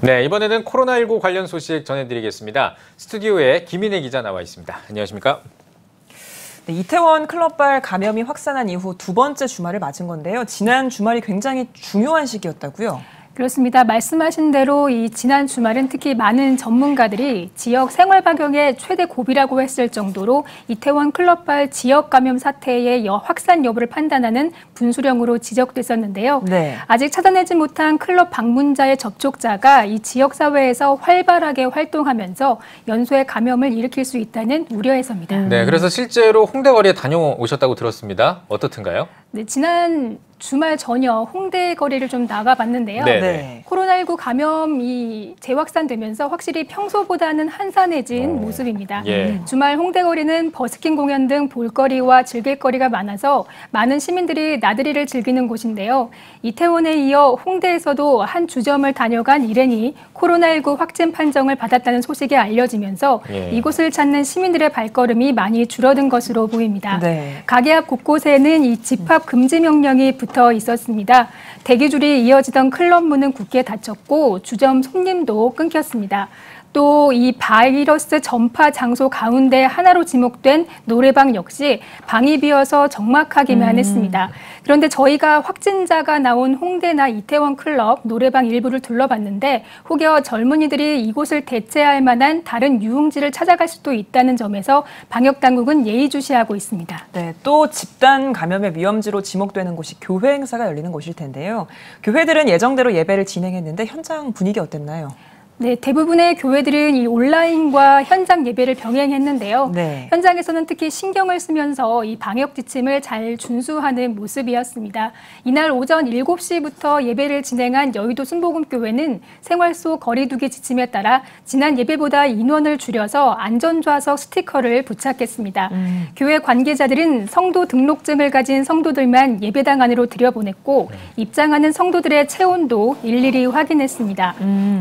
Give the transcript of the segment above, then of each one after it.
네, 이번에는 코로나19 관련 소식 전해드리겠습니다. 스튜디오에 김인혜 기자 나와 있습니다. 안녕하십니까? 네, 이태원 클럽발 감염이 확산한 이후 두 번째 주말을 맞은 건데요. 지난 주말이 굉장히 중요한 시기였다고요? 그렇습니다. 말씀하신 대로 이 지난 주말은 특히 많은 전문가들이 지역 생활 반경의 최대 고비라고 했을 정도로 이태원 클럽발 지역 감염 사태의 확산 여부를 판단하는 분수령으로 지적됐었는데요. 네. 아직 찾아내지 못한 클럽 방문자의 접촉자가 이 지역 사회에서 활발하게 활동하면서 연쇄 감염을 일으킬 수 있다는 우려에서입니다. 네, 그래서 실제로 홍대 거리에 다녀오셨다고 들었습니다. 어떻든가요? 네, 지난 주말 저녁 홍대 거리를 좀 나가봤는데요. 네. 코로나19 감염이 재확산되면서 확실히 평소보다는 한산해진 모습입니다. 예. 주말 홍대 거리는 버스킹 공연 등 볼거리와 즐길거리가 많아서 많은 시민들이 나들이를 즐기는 곳인데요. 이태원에 이어 홍대에서도 한 주점을 다녀간 일행이 코로나19 확진 판정을 받았다는 소식이 알려지면서 이곳을 찾는 시민들의 발걸음이 많이 줄어든 것으로 보입니다. 네. 가게 앞 곳곳에는 이 집합 금지 명령이 붙어 있었습니다. 대기줄이 이어지던 클럽 문은 굳게 닫혔고 주점 손님도 끊겼습니다. 또 이 바이러스 전파 장소 가운데 하나로 지목된 노래방 역시 방이 비어서 적막하기만 했습니다. 그런데 저희가 확진자가 나온 홍대나 이태원 클럽 노래방 일부를 둘러봤는데 혹여 젊은이들이 이곳을 대체할 만한 다른 유흥지를 찾아갈 수도 있다는 점에서 방역당국은 예의주시하고 있습니다. 네, 또 집단 감염의 위험지로 지목되는 곳이 교회 행사가 열리는 곳일 텐데요. 교회들은 예정대로 예배를 진행했는데 현장 분위기 어땠나요? 네, 대부분의 교회들은 이 온라인과 현장 예배를 병행했는데요. 네. 현장에서는 특히 신경을 쓰면서 이 방역 지침을 잘 준수하는 모습이었습니다. 이날 오전 7시부터 예배를 진행한 여의도 순복음교회는 생활 속 거리 두기 지침에 따라 지난 예배보다 인원을 줄여서 안전좌석 스티커를 부착했습니다. 교회 관계자들은 성도 등록증을 가진 성도들만 예배당 안으로 들여보냈고 입장하는 성도들의 체온도 일일이 확인했습니다.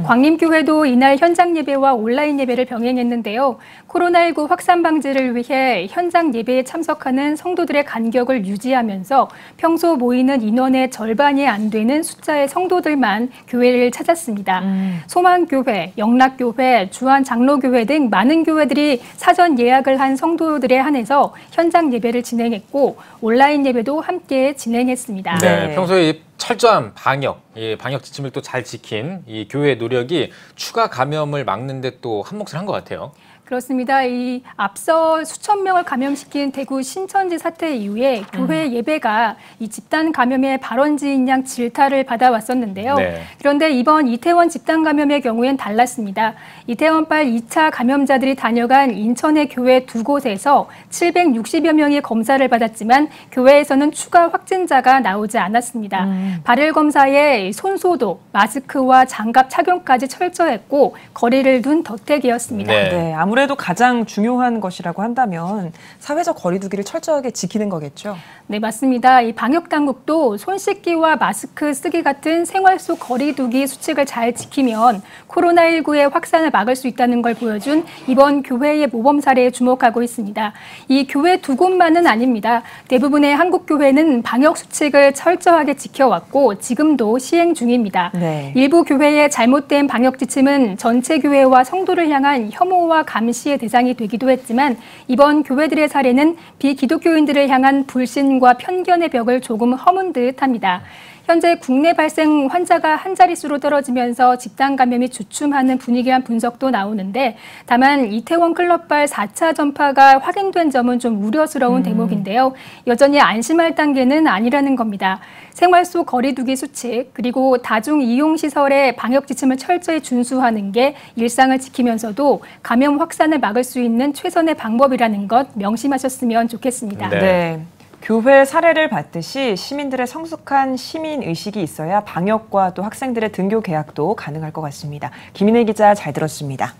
광림교회도 이날 현장 예배와 온라인 예배를 병행했는데요. 코로나19 확산 방지를 위해 현장 예배에 참석하는 성도들의 간격을 유지하면서 평소 모이는 인원의 절반이 안 되는 숫자의 성도들만 교회를 찾았습니다. 소망교회, 영락교회, 주한장로교회 등 많은 교회들이 사전 예약을 한 성도들에 한해서 현장 예배를 진행했고 온라인 예배도 함께 진행했습니다. 네, 평소에 철저한 방역 지침을 또 잘 지킨 이 교회의 노력이 추가 감염을 막는데 또 한 몫을 한 것 같아요. 그렇습니다. 이 앞서 수천 명을 감염시킨 대구 신천지 사태 이후에 교회 예배가 이 집단 감염의 발원지인 양 질타를 받아왔었는데요. 네. 그런데 이번 이태원 집단 감염의 경우엔 달랐습니다. 이태원발 2차 감염자들이 다녀간 인천의 교회 두 곳에서 760여 명이 검사를 받았지만 교회에서는 추가 확진자가 나오지 않았습니다. 발열 검사에 손소독, 마스크와 장갑 착용까지 철저했고 거리를 둔 덕택이었습니다. 네, 아무래도 가장 중요한 것이라고 한다면 사회적 거리 두기를 철저하게 지키는 거겠죠? 네, 맞습니다. 이 방역 당국도 손 씻기와 마스크 쓰기 같은 생활 속 거리 두기 수칙을 잘 지키면 코로나19의 확산을 막을 수 있다는 걸 보여준 이번 교회의 모범 사례에 주목하고 있습니다. 이 교회 두 곳만은 아닙니다. 대부분의 한국 교회는 방역 수칙을 철저하게 지켜왔고 지금도 시행 중입니다. 네. 일부 교회의 잘못된 방역 지침은 전체 교회와 성도를 향한 혐오와 감시의 대상이 되기도 했지만 이번 교회들의 사례는 비기독교인들을 향한 불신과 편견의 벽을 조금 허문 듯합니다. 현재 국내 발생 환자가 한 자릿수로 떨어지면서 집단 감염이 주춤하는 분위기란 분석도 나오는데 다만 이태원 클럽발 4차 전파가 확인된 점은 좀 우려스러운 대목인데요. 여전히 안심할 단계는 아니라는 겁니다. 생활 속 거리 두기 수칙 그리고 다중 이용시설의 방역 지침을 철저히 준수하는 게 일상을 지키면서도 감염 확산을 막을 수 있는 최선의 방법이라는 것 명심하셨으면 좋겠습니다. 네. 교회 사례를 봤듯이 시민들의 성숙한 시민의식이 있어야 방역과 또 학생들의 등교 개학도 가능할 것 같습니다. 김인혜 기자 잘 들었습니다.